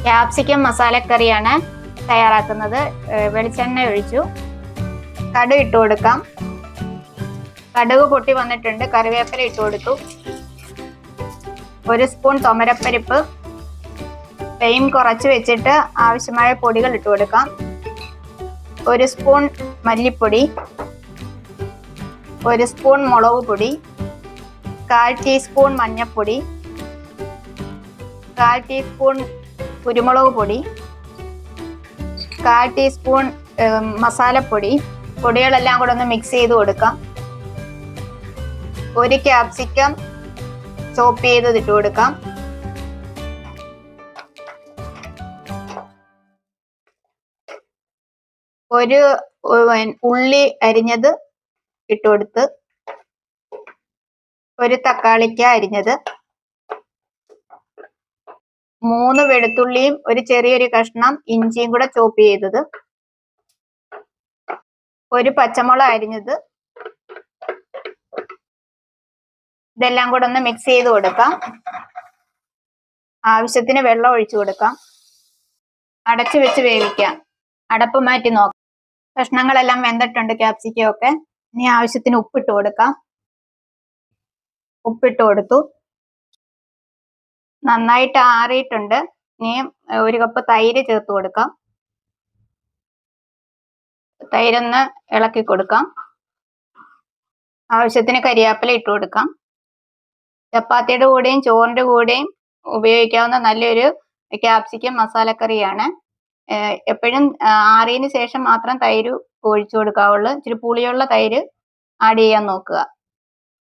Capsicum മസാലക്കറിയാണ് തയ്യാറാക്കുന്നത്. വെളിച്ചെണ്ണ ഒഴിച്ചു, കടുക് ഇട്ട് കൊടുക്കാം. കടുക് പൊട്ടി വന്നിട്ടുണ്ട്. കറിവേപ്പില ഇട്ട് കൊടുത്തു. 1 സ്പൂൺ തുമരപ്പരിപ്പ്. ഫ്ലെയിം കുറച്ച് വെച്ചിട്ട് ആവശ്യമായ പൊടികൾ ഇട്ട് കൊടുക്കാം. 1 സ്പൂൺ മല്ലിപ്പൊടി, 1 സ്പൂൺ മുളക് പൊടി, 1/4 ടീസ്പൂൺ മഞ്ഞൾപ്പൊടി, 1/4 ടീസ്പൂൺ കുരുമുളക് പൊടി, 1/4 ടീസ്പൂൺ മസാലപ്പൊടി. പൊടികളെല്ലാം കൂടെ ഒന്ന് മിക്സ് ചെയ്ത് കൊടുക്കാം. 1 ക്യാപ്സിക്കം ചോപ്പ് ചെയ്ത് ഇട്ട് കൊടുക്കാം. 1 ഉള്ളി അരിഞ്ഞത് ഇട്ട് കൊടുത്ത്, 1 തക്കാളിക്ക അരിഞ്ഞത്, 3 വെളുത്തുള്ളിയും 1 ചെറിയൊരു കഷ്ണം ഇഞ്ചിയും കൂടെ ചോപ്പ് ചെയ്തത്, 1 പച്ചമുളക് അരിഞ്ഞത്. ഇതെല്ലാം കൂടെ ഒന്ന് മിക്സ് ചെയ്ത് കൊടുക്കാം. ആവശ്യത്തിന് വെള്ളം ഒഴിച്ചു കൊടുക്കാം. അടച്ചു വെച്ച് വേവിക്കാം. അടപ്പ് മാറ്റി നോക്കാം. കഷ്ണങ്ങളെല്ലാം വെന്തിട്ടുണ്ട്, ക്യാപ്സിക്കം ഒക്കെ. ഇനി ആവശ്യത്തിന് ഉപ്പിട്ട് കൊടുക്കാം. ഉപ്പിട്ട് കൊടുത്തു. നന്നായിട്ട് ആറിയിട്ടുണ്ട്. ഇനി 1 കപ്പ് തൈര് ചേർത്ത് കൊടുക്കാം. തൈരൊന്ന് ഇളക്കി കൊടുക്കാം. ആവശ്യത്തിന് കരിവേപ്പില ഇട്ട് കൊടുക്കാം. ചപ്പാത്തിയുടെ കൂടെയും ചോറിന്റെ കൂടെയും ഉപയോഗിക്കാവുന്ന നല്ലൊരു ക്യാപ്സിക്കം മസാലക്കറിയാണ്. എപ്പോഴും ആറിയതിന് ശേഷം മാത്രം തൈര് ഒഴിച്ചു കൊടുക്കാവുള്ളൂ. ഇച്ചിരി പുളിയുള്ള തൈര് ആഡ് ചെയ്യാൻ നോക്കുക.